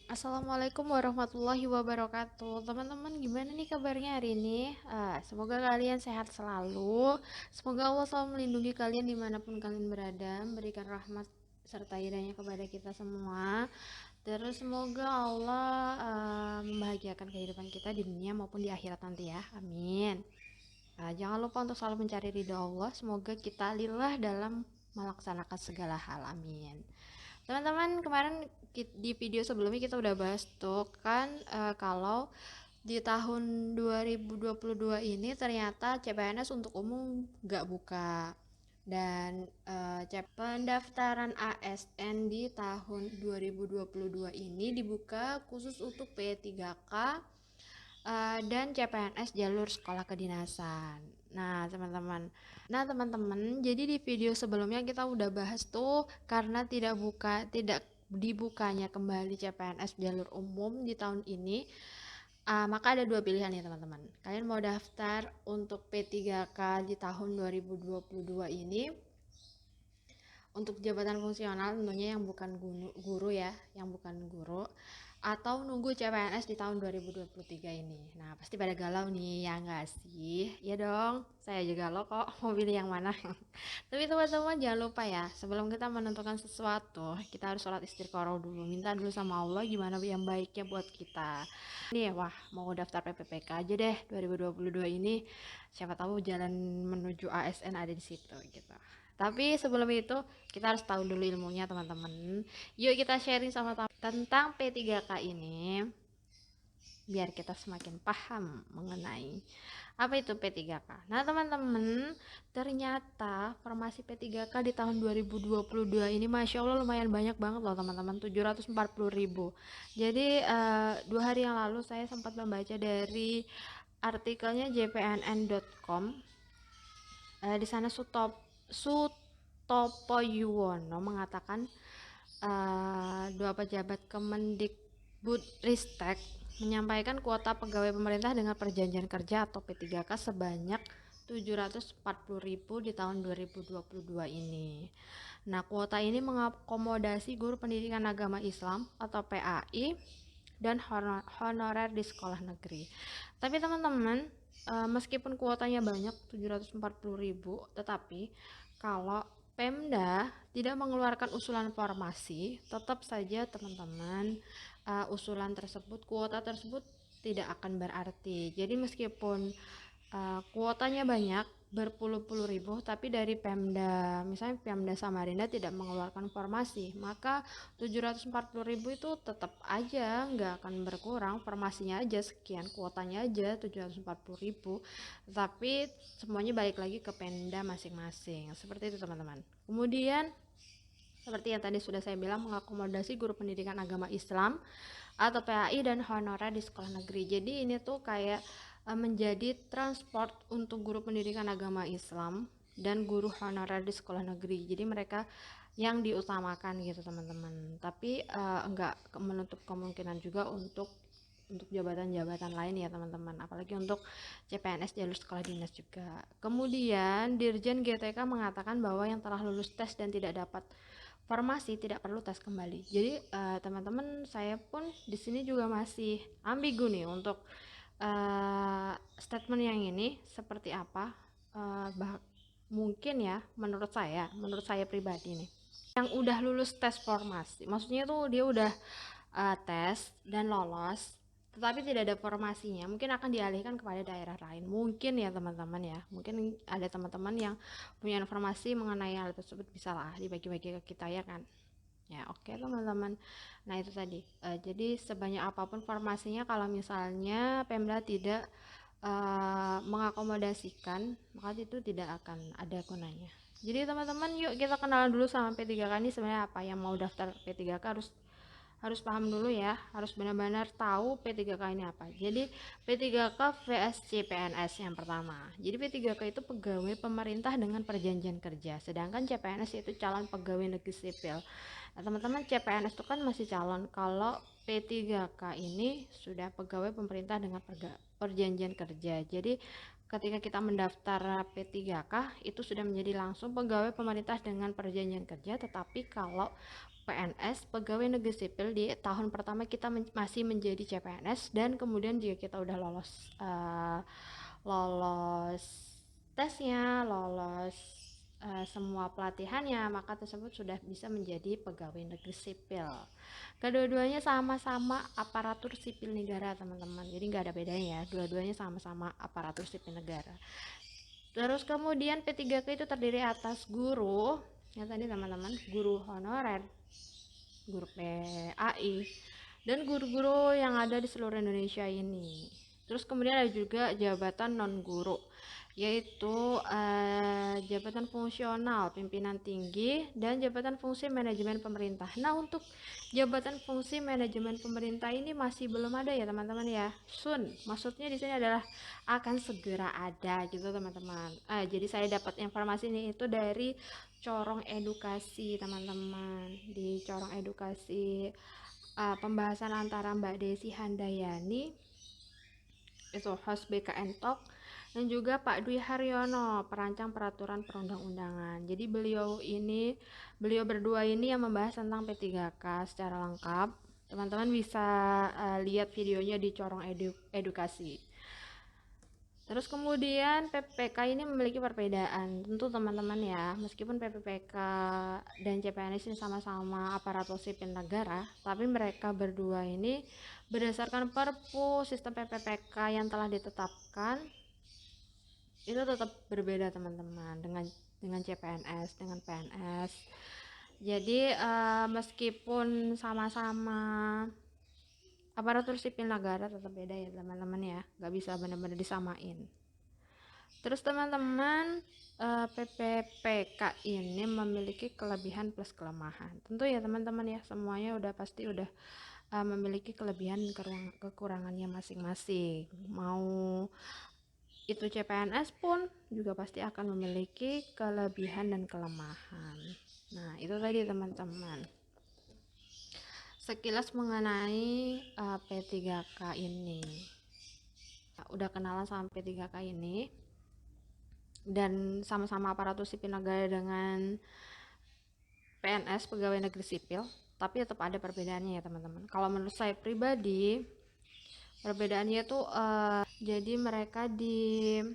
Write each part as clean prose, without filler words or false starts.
Assalamualaikum warahmatullahi wabarakatuh. Teman-teman, gimana nih kabarnya hari ini? Semoga kalian sehat selalu. Semoga Allah selalu melindungi kalian dimanapun kalian berada, memberikan rahmat serta hidayahnya kepada kita semua. Terus semoga Allah membahagiakan kehidupan kita di dunia maupun di akhirat nanti ya. Amin. Jangan lupa untuk selalu mencari ridho Allah. Semoga kita lillah dalam melaksanakan segala hal. Amin. Teman-teman, kemarin di video sebelumnya kita udah bahas tuh kan, kalau di tahun 2022 ini ternyata CPNS untuk umum nggak buka, dan pendaftaran ASN di tahun 2022 ini dibuka khusus untuk P3K dan CPNS jalur sekolah kedinasan. Nah, teman-teman, jadi di video sebelumnya kita udah bahas tuh, karena tidak dibukanya kembali CPNS jalur umum di tahun ini, maka ada dua pilihan ya teman-teman. Kalian mau daftar untuk P3K di tahun 2022 ini untuk jabatan fungsional, tentunya yang bukan guru ya, yang bukan guru, atau nunggu CPNS di tahun 2023 ini. Nah, pasti pada galau nih, ya nggak sih? Ya dong, saya juga galau kok, mau pilih yang mana. Tapi teman-teman jangan lupa ya, sebelum kita menentukan sesuatu, kita harus sholat istiqoroh dulu, minta dulu sama Allah gimana yang baiknya buat kita. Nih, wah, mau daftar PPPK aja deh 2022 ini, siapa tahu jalan menuju ASN ada di situ gitu. Tapi sebelum itu, kita harus tahu dulu ilmunya teman-teman. Yuk kita sharing sama-sama tentang P3K ini, biar kita semakin paham mengenai apa itu P3K. Nah teman-teman, ternyata formasi P3K di tahun 2022 ini Masya Allah lumayan banyak banget loh teman-teman, 740.000. Jadi 2 hari yang lalu saya sempat membaca dari artikelnya jpnn.com. Di sana Sutopo Yuwono mengatakan, dua pejabat Kemendikbudristek menyampaikan kuota pegawai pemerintah dengan perjanjian kerja atau P3K sebanyak 740.000 di tahun 2022 ini. Nah, kuota ini mengakomodasi guru pendidikan agama Islam atau PAI dan honorer di sekolah negeri. Tapi teman-teman, meskipun kuotanya banyak 740.000, tetapi kalau Pemda tidak mengeluarkan usulan formasi, tetap saja teman-teman, kuota tersebut tidak akan berarti. Jadi meskipun kuotanya banyak berpuluh-puluh ribu, tapi dari Pemda, misalnya Pemda Samarinda tidak mengeluarkan formasi, maka 740.000 itu tetap aja nggak akan berkurang, formasinya aja sekian, kuotanya aja 740.000, tapi semuanya balik lagi ke Pemda masing-masing, seperti itu teman-teman. Kemudian seperti yang tadi sudah saya bilang, mengakomodasi guru pendidikan agama Islam atau PAI dan honorer di sekolah negeri. Jadi ini tuh kayak menjadi transport untuk guru pendidikan agama Islam dan guru honorer di sekolah negeri. Jadi mereka yang diutamakan gitu teman-teman. Tapi enggak menutup kemungkinan juga untuk jabatan-jabatan lain ya teman-teman, apalagi untuk CPNS jalur sekolah dinas juga. Kemudian Dirjen GTK mengatakan bahwa yang telah lulus tes dan tidak dapat formasi tidak perlu tes kembali. Jadi teman-teman, saya pun di sini juga masih ambigu nih untuk statement yang ini seperti apa. Mungkin ya, menurut saya pribadi nih, yang udah lulus tes formasi, maksudnya tuh dia udah tes dan lolos, tetapi tidak ada formasinya, mungkin akan dialihkan kepada daerah lain. Mungkin ya teman-teman ya, mungkin ada teman-teman yang punya informasi mengenai hal tersebut, bisa lah dibagi-bagi ke kita ya kan. Ya oke teman-teman. Nah itu tadi. Jadi sebanyak apapun formasinya, kalau misalnya Pemda tidak mengakomodasikan, maka itu tidak akan ada gunanya. Jadi teman-teman, yuk kita kenalan dulu sama P3K ini sebenarnya apa. Yang mau daftar P3K harus paham dulu ya, harus benar-benar tahu P3K ini apa. Jadi P3K VSC PNS yang pertama. Jadi P3K itu pegawai pemerintah dengan perjanjian kerja, sedangkan CPNS itu calon pegawai negeri sipil. Nah, teman-teman, CPNS itu kan masih calon, kalau P3K ini sudah pegawai pemerintah dengan perjanjian kerja. Jadi ketika kita mendaftar P3K itu sudah menjadi langsung pegawai pemerintah dengan perjanjian kerja. Tetapi kalau PNS, pegawai negeri sipil, di tahun pertama kita masih menjadi CPNS, dan kemudian jika kita udah lolos tesnya, lolos semua pelatihannya, maka tersebut sudah bisa menjadi pegawai negeri sipil. Kedua-duanya sama-sama aparatur sipil negara, teman-teman. Jadi nggak ada bedanya ya, dua-duanya sama-sama aparatur sipil negara. Terus kemudian P3K itu terdiri atas guru, ya tadi teman-teman, guru honorer, guru PAI, dan guru-guru yang ada di seluruh Indonesia ini. Terus kemudian ada juga jabatan non-guru, yaitu jabatan fungsional pimpinan tinggi dan jabatan fungsi manajemen pemerintah. Nah, untuk jabatan fungsi manajemen pemerintah ini masih belum ada ya teman-teman ya. Soon, maksudnya di sini adalah akan segera ada gitu teman-teman. Jadi saya dapat informasi ini itu dari corong edukasi teman-teman. Di corong edukasi pembahasan antara Mbak Desi Handayani, itu host BKN Talk, dan juga Pak Dwi Haryono, perancang peraturan perundang-undangan. Jadi beliau berdua ini yang membahas tentang P3K secara lengkap. Teman-teman bisa lihat videonya di corong edukasi. Terus kemudian PPK ini memiliki perbedaan, tentu teman-teman ya. Meskipun PPK dan CPNS ini sama-sama aparatur sipil negara, tapi mereka berdua ini berdasarkan Perpu sistem PPPK yang telah ditetapkan itu tetap berbeda teman-teman dengan CPNS, dengan PNS. Jadi meskipun sama-sama aparatur sipil negara, tetap beda ya teman-teman ya, nggak bisa benar-benar disamain. Terus teman-teman, PPPK ini memiliki kelebihan plus kelemahan. Tentu ya teman-teman ya, semuanya pasti udah memiliki kelebihan dan kekurangannya masing-masing. Mau itu CPNS pun juga pasti akan memiliki kelebihan dan kelemahan. Nah, itu tadi teman-teman, sekilas mengenai P3K ini. Udah kenalan sama P3K ini, dan sama-sama aparatur sipil negara dengan PNS, pegawai negeri sipil, tapi tetap ada perbedaannya ya teman-teman. Kalau menurut saya pribadi, perbedaannya tuh jadi mereka direkrut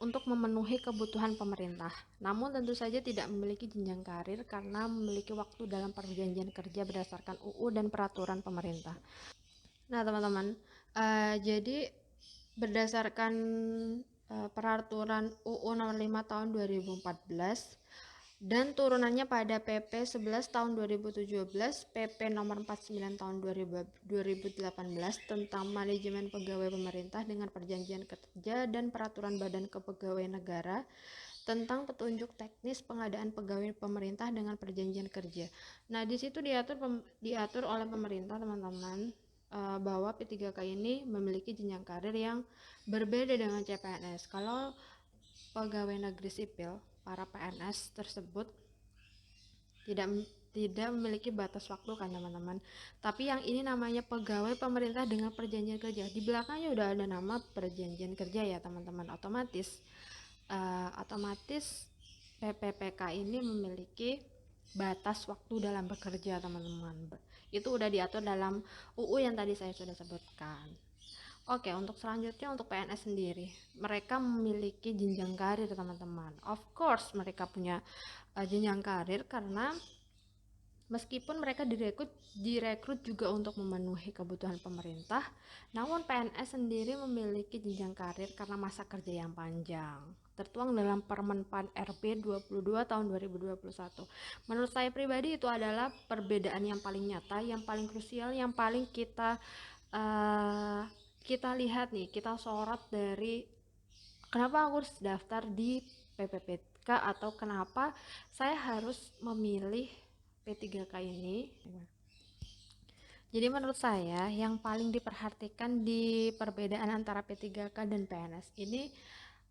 untuk memenuhi kebutuhan pemerintah, namun tentu saja tidak memiliki jenjang karir karena memiliki waktu dalam perjanjian kerja berdasarkan UU dan peraturan pemerintah. Nah teman-teman, jadi berdasarkan peraturan UU nomor 5 tahun 2014 dan turunannya pada PP 11 tahun 2017, PP nomor 49 tahun 2018 tentang manajemen pegawai pemerintah dengan perjanjian kerja, dan peraturan Badan Kepegawaian Negara tentang petunjuk teknis pengadaan pegawai pemerintah dengan perjanjian kerja. Nah, di situ diatur oleh pemerintah teman-teman, bahwa P3K ini memiliki jenjang karir yang berbeda dengan CPNS. Kalau pegawai negeri sipil, para PNS tersebut tidak memiliki batas waktu kan teman-teman. Tapi yang ini namanya pegawai pemerintah dengan perjanjian kerja. Di belakangnya udah ada nama perjanjian kerja ya teman-teman. Otomatis PPPK ini memiliki batas waktu dalam bekerja teman-teman. Itu udah diatur dalam UU yang tadi saya sudah sebutkan. Oke, untuk selanjutnya untuk PNS sendiri, mereka memiliki jenjang karir teman-teman. Of course mereka punya jenjang karir karena meskipun mereka direkrut juga untuk memenuhi kebutuhan pemerintah, namun PNS sendiri memiliki jenjang karir karena masa kerja yang panjang. Tertuang dalam Permenpan RB 22 tahun 2021. Menurut saya pribadi itu adalah perbedaan yang paling nyata, yang paling krusial, yang paling kita lihat nih, kita sorot dari kenapa aku harus daftar di PPPK atau kenapa saya harus memilih P3K ini. Jadi menurut saya yang paling diperhatikan di perbedaan antara P3K dan PNS ini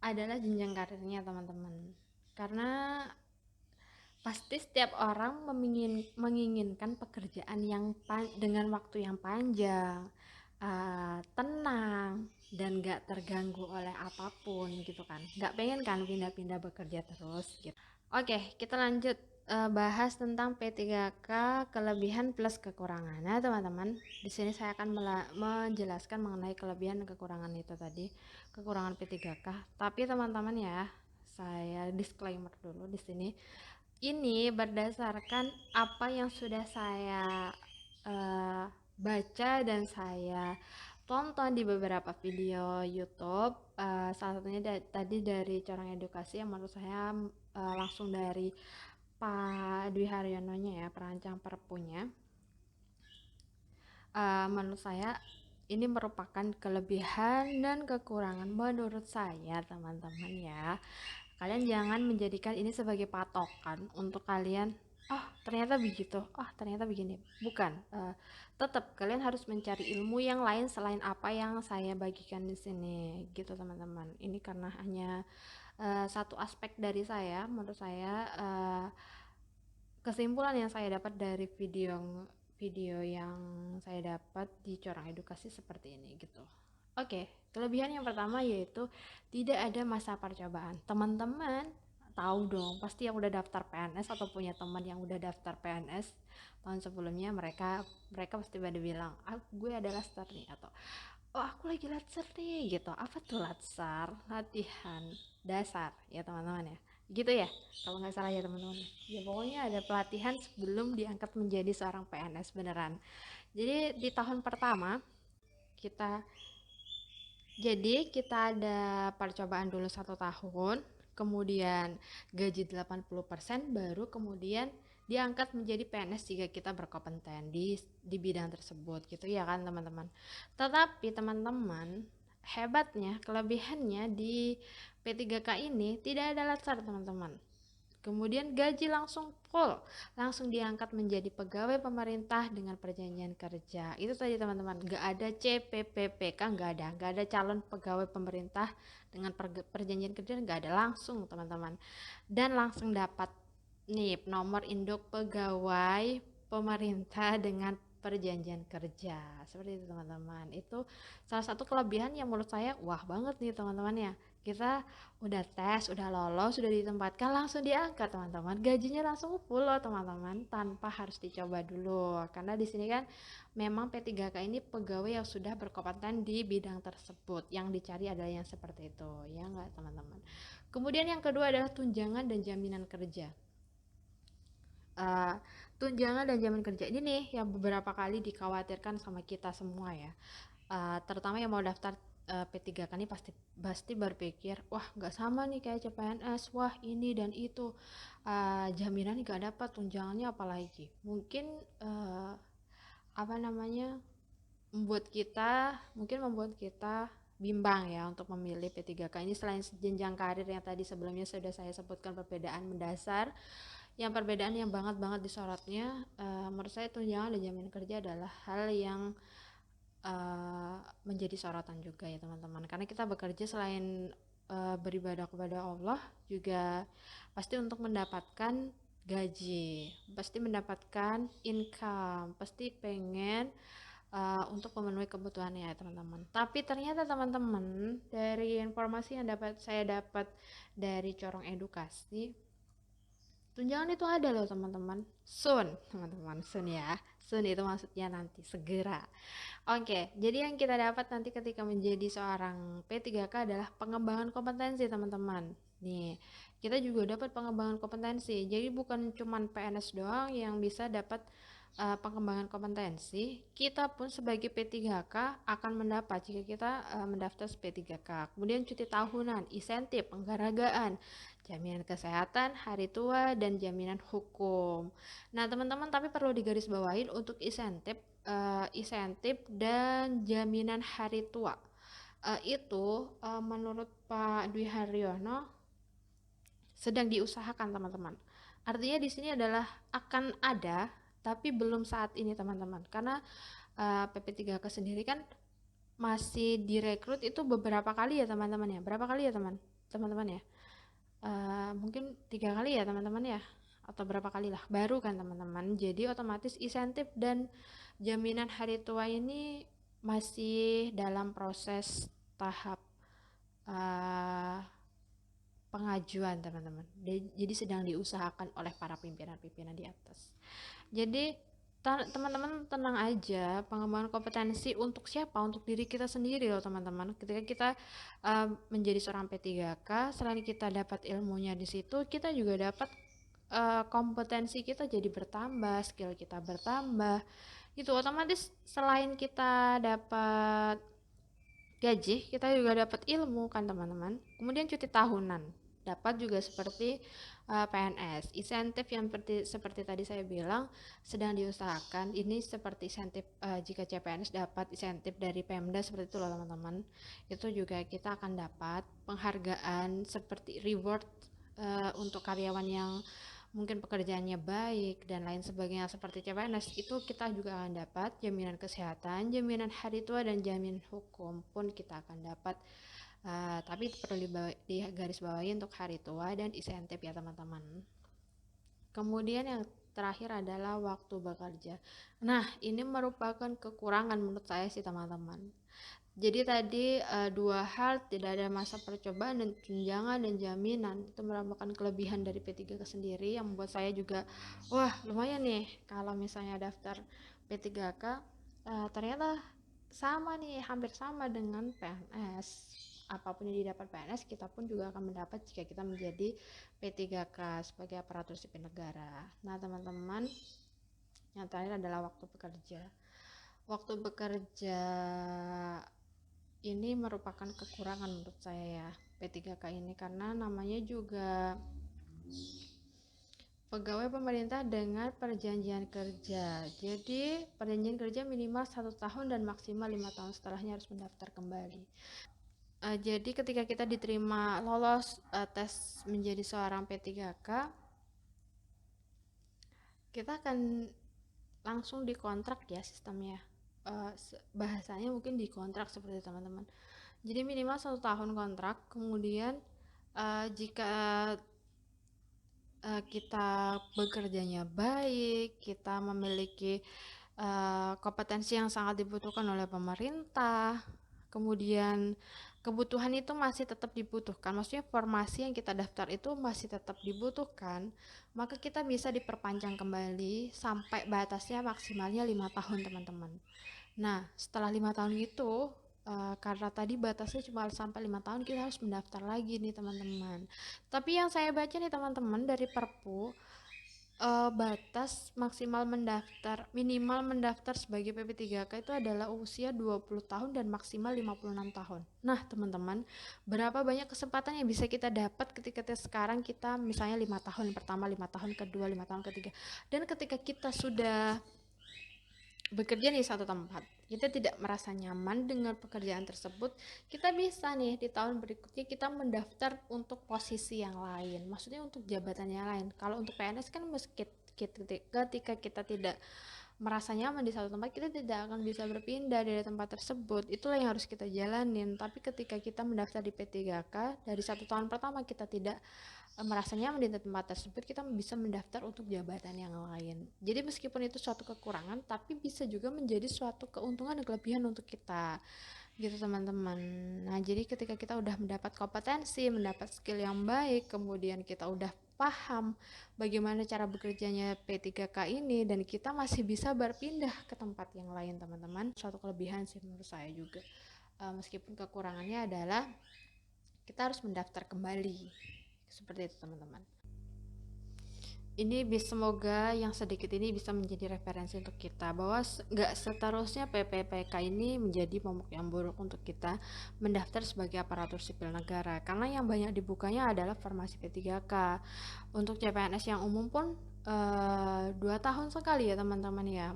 adalah jenjang karirnya teman-teman. Karena pasti setiap orang menginginkan pekerjaan yang dengan waktu yang panjang, tenang, dan gak terganggu oleh apapun gitu kan, gak pengen kan pindah-pindah bekerja terus gitu. Oke, kita lanjut bahas tentang P3K kelebihan plus kekurangan. Nah, teman-teman, di sini saya akan menjelaskan mengenai kelebihan dan kekurangan itu tadi, kekurangan P3K. Tapi teman-teman ya, saya disclaimer dulu di sini. Ini berdasarkan apa yang sudah saya baca dan saya tonton di beberapa video YouTube. Salah satunya tadi dari Corong Edukasi yang menurut saya langsung dari Pak Dwi Haryononya ya, perancang perpunya. Menurut saya ini merupakan kelebihan dan kekurangan menurut saya, teman-teman ya. Kalian jangan menjadikan ini sebagai patokan untuk kalian, oh ternyata begitu, oh ternyata begini. Bukan, tetap kalian harus mencari ilmu yang lain selain apa yang saya bagikan di sini gitu, teman-teman. Ini karena hanya satu aspek dari saya. Menurut saya kesimpulan yang saya dapat dari video yang saya dapat di Corang Edukasi seperti ini gitu. Oke, kelebihan yang pertama yaitu tidak ada masa percobaan. Teman-teman tahu dong, pasti yang udah daftar PNS atau punya teman yang udah daftar PNS tahun sebelumnya, mereka pasti pada bilang, ah, gue ada latsar nih, atau oh aku lagi latsar nih gitu. Apa tuh latsar? Latihan dasar ya teman-teman ya, gitu ya kalau nggak salah ya teman-teman ya. Pokoknya ada pelatihan sebelum diangkat menjadi seorang PNS beneran. Jadi di tahun pertama kita kita ada percobaan dulu 1 tahun, kemudian gaji 80%, baru kemudian diangkat menjadi PNS jika kita berkompeten di bidang tersebut gitu ya kan teman-teman. Tetapi teman-teman, hebatnya kelebihannya di P3K ini tidak ada latsar teman-teman. Kemudian gaji langsung full, langsung diangkat menjadi pegawai pemerintah dengan perjanjian kerja. Itu tadi teman-teman, nggak ada CPPPK, nggak ada calon pegawai pemerintah dengan perjanjian kerja, nggak ada, langsung teman-teman. Dan langsung dapat NIP, nomor induk pegawai pemerintah dengan perjanjian kerja. Seperti itu teman-teman. Itu salah satu kelebihan yang menurut saya wah banget nih teman-teman ya. Kita udah tes, udah lolos, sudah ditempatkan, langsung diangkat teman-teman. Gajinya langsung full loh teman-teman, tanpa harus dicoba dulu. Karena di sini kan memang P3K ini pegawai yang sudah berkompeten di bidang tersebut. Yang dicari adalah yang seperti itu, ya enggak teman-teman. Kemudian yang kedua adalah tunjangan dan jaminan kerja. Tunjangan dan jaminan kerja ini nih yang beberapa kali dikhawatirkan sama kita semua ya. Terutama yang mau daftar P3K ini pasti berpikir, wah nggak sama nih kayak CPNS, wah ini dan itu, jaminan nggak dapat, tunjangannya apalagi. Mungkin apa namanya, membuat kita bimbang ya untuk memilih P3K ini. Selain jenjang karir yang tadi sebelumnya sudah saya sebutkan perbedaan mendasar, yang perbedaan yang banget disorotnya, menurut saya tunjangan dan jaminan kerja adalah hal yang menjadi sorotan juga ya teman-teman, karena kita bekerja selain beribadah kepada Allah juga pasti untuk mendapatkan gaji, pasti mendapatkan income, pasti pengen untuk memenuhi kebutuhannya ya teman-teman. Tapi ternyata teman-teman, dari informasi yang saya dapat dari Corong Edukasi, tunjangan itu ada loh teman-teman. Soon, teman-teman, soon ya. Soon itu maksudnya nanti, segera. Oke, jadi yang kita dapat nanti ketika menjadi seorang P3K adalah pengembangan kompetensi teman-teman. Nih, kita juga dapat pengembangan kompetensi. Jadi bukan cuma PNS doang yang bisa dapat pengembangan kompetensi. Kita pun sebagai P3K akan mendapat jika kita mendaftar P3K. Kemudian cuti tahunan, insentif, penghargaan, jaminan kesehatan, hari tua, dan jaminan hukum. Nah, teman-teman, tapi perlu digarisbawahi untuk insentif dan jaminan hari tua. Itu menurut Pak Dwi Haryono sedang diusahakan teman-teman. Artinya di sini adalah akan ada, tapi belum saat ini teman-teman. Karena PP3K sendiri kan masih direkrut itu beberapa kali ya teman-teman ya. Berapa kali ya teman-teman ya? Mungkin 3 kali ya teman-teman ya, atau berapa kali lah, baru kan teman-teman. Jadi otomatis insentif dan jaminan hari tua ini masih dalam proses tahap uh, pengajuan teman-teman. Jadi sedang diusahakan oleh para pimpinan-pimpinan di atas. Jadi teman-teman tenang aja, pengembangan kompetensi untuk siapa? Untuk diri kita sendiri loh teman-teman. Ketika kita menjadi seorang P3K, selain kita dapat ilmunya di situ, kita juga dapat kompetensi kita jadi bertambah, skill kita bertambah. Gitu otomatis selain kita dapat gaji, kita juga dapat ilmu kan teman-teman. Kemudian cuti tahunan dapat juga seperti PNS. Insentif yang seperti tadi saya bilang sedang diusahakan. Ini seperti insentif jika CPNS dapat insentif dari Pemda seperti itu loh teman-teman. Itu juga kita akan dapat penghargaan seperti reward untuk karyawan yang mungkin pekerjaannya baik dan lain sebagainya seperti CPNS. Itu kita juga akan dapat jaminan kesehatan, jaminan hari tua, dan jaminan hukum pun kita akan dapat. Tapi perlu di garis bawahi untuk hari tua dan insentif ya teman-teman. Kemudian yang terakhir adalah waktu bekerja. Nah, ini merupakan kekurangan menurut saya sih teman-teman. Jadi tadi dua hal, tidak ada masa percobaan dan tunjangan dan jaminan, itu merupakan kelebihan dari P3K sendiri yang membuat saya juga wah lumayan nih kalau misalnya daftar P3K ternyata sama nih, hampir sama dengan PNS. Apapun yang didapat PNS kita pun juga akan mendapat jika kita menjadi P3K sebagai aparatur sipil negara. Nah teman-teman, yang terakhir adalah waktu bekerja. Waktu bekerja ini merupakan kekurangan menurut saya ya P3K ini, karena namanya juga pegawai pemerintah dengan perjanjian kerja. Jadi perjanjian kerja minimal 1 tahun dan maksimal 5 tahun setelahnya harus mendaftar kembali. Jadi ketika kita diterima lolos tes menjadi seorang P3K, kita akan langsung dikontrak ya sistemnya. Bahasanya mungkin dikontrak seperti teman-teman. Jadi minimal 1 tahun kontrak. Kemudian jika kita bekerjanya baik, kita memiliki kompetensi yang sangat dibutuhkan oleh pemerintah, kemudian kebutuhan itu masih tetap dibutuhkan, maksudnya formasi yang kita daftar itu masih tetap dibutuhkan, maka kita bisa diperpanjang kembali sampai batasnya maksimalnya 5 tahun teman-teman. Nah setelah 5 tahun itu karena tadi batasnya cuma sampai 5 tahun, kita harus mendaftar lagi nih teman-teman. Tapi yang saya baca nih teman-teman dari Perpu, batas maksimal minimal mendaftar sebagai PP3K itu adalah usia 20 tahun dan maksimal 56 tahun. Nah teman-teman, berapa banyak kesempatan yang bisa kita dapat ketika sekarang kita misalnya 5 tahun pertama, 5 tahun kedua, 5 tahun ketiga, dan ketika kita sudah bekerja di satu tempat, kita tidak merasa nyaman dengan pekerjaan tersebut, kita bisa nih di tahun berikutnya kita mendaftar untuk posisi yang lain, maksudnya untuk jabatan yang lain. Kalau untuk PNS kan ketika kita tidak merasa nyaman di satu tempat, kita tidak akan bisa berpindah dari tempat tersebut. Itulah yang harus kita jalanin. Tapi ketika kita mendaftar di P3K, dari 1 tahun pertama kita tidak merasa nyaman di tempat tersebut, kita bisa mendaftar untuk jabatan yang lain. Jadi meskipun itu suatu kekurangan, tapi bisa juga menjadi suatu keuntungan dan kelebihan untuk kita, gitu teman-teman. Nah jadi ketika kita udah mendapat kompetensi, mendapat skill yang baik, kemudian kita udah paham bagaimana cara bekerjanya P3K ini, dan kita masih bisa berpindah ke tempat yang lain teman-teman, suatu kelebihan sih menurut saya juga. Meskipun kekurangannya adalah kita harus mendaftar kembali, seperti itu teman-teman. Ini semoga yang sedikit ini bisa menjadi referensi untuk kita, bahwa nggak seterusnya PPPK ini menjadi momok yang buruk untuk kita mendaftar sebagai aparatur sipil negara, karena yang banyak dibukanya adalah formasi P3K. Untuk CPNS yang umum pun 2 tahun sekali ya teman-teman ya.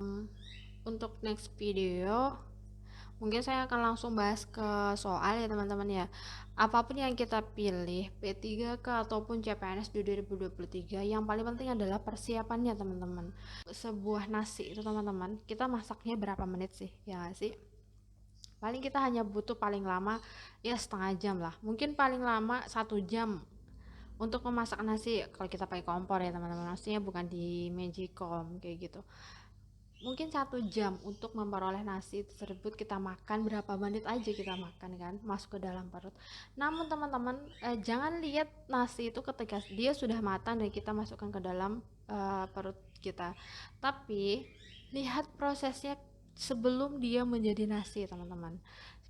Untuk next video mungkin saya akan langsung bahas ke soal ya teman-teman ya. Apapun yang kita pilih, P3K ataupun CPNS di 2023, yang paling penting adalah persiapannya teman-teman. Sebuah nasi itu teman-teman, kita masaknya berapa menit sih, ya gak sih? Paling kita hanya butuh paling lama ya setengah jam lah, mungkin paling lama 1 jam untuk memasak nasi kalau kita pakai kompor ya teman-teman, maksudnya bukan di Magicom kayak gitu. mungkin 1 jam untuk memperoleh nasi tersebut. Kita makan berapa menit aja kita makan kan, masuk ke dalam perut. Namun teman-teman, jangan lihat nasi itu ketika dia sudah matang dan kita masukkan ke dalam perut kita, tapi lihat prosesnya sebelum dia menjadi nasi teman-teman.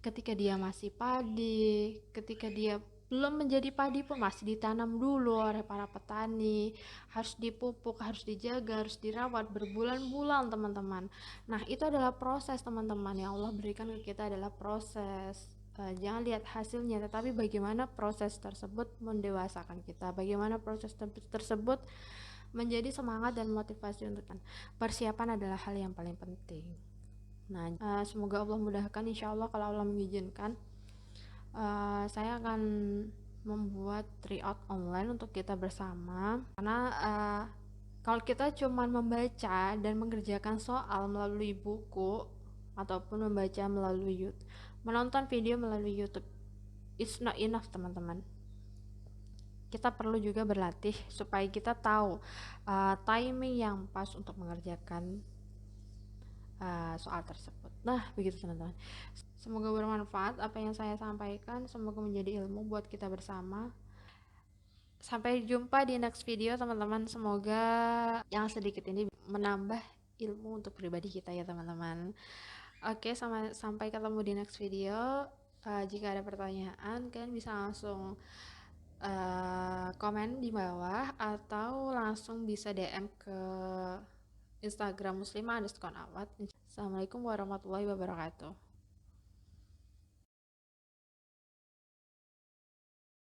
Ketika dia masih padi, ketika dia belum menjadi padi pun masih ditanam dulu oleh para petani, harus dipupuk, harus dijaga, harus dirawat berbulan-bulan teman-teman. Nah itu adalah proses teman-teman, yang Allah berikan ke kita adalah proses. Jangan lihat hasilnya, tetapi bagaimana proses tersebut mendewasakan kita, bagaimana proses tersebut menjadi semangat dan motivasi untuk persiapan adalah hal yang paling penting. Nah, semoga Allah mudahkan, insya Allah kalau Allah mengizinkan, saya akan membuat tryout online untuk kita bersama, karena kalau kita cuma membaca dan mengerjakan soal melalui buku ataupun membaca melalui YouTube, menonton video melalui YouTube, it's not enough teman-teman. Kita perlu juga berlatih supaya kita tahu timing yang pas untuk mengerjakan soal tersebut. Nah, begitu teman-teman. Semoga bermanfaat apa yang saya sampaikan, semoga menjadi ilmu buat kita bersama. Sampai jumpa di next video teman-teman. Semoga yang sedikit ini menambah ilmu untuk pribadi kita ya teman-teman. Oke, sampai ketemu di next video. Jika ada pertanyaan, kalian bisa langsung komen di bawah atau langsung bisa DM ke Instagram muslimah_awad. Assalamualaikum warahmatullahi wabarakatuh.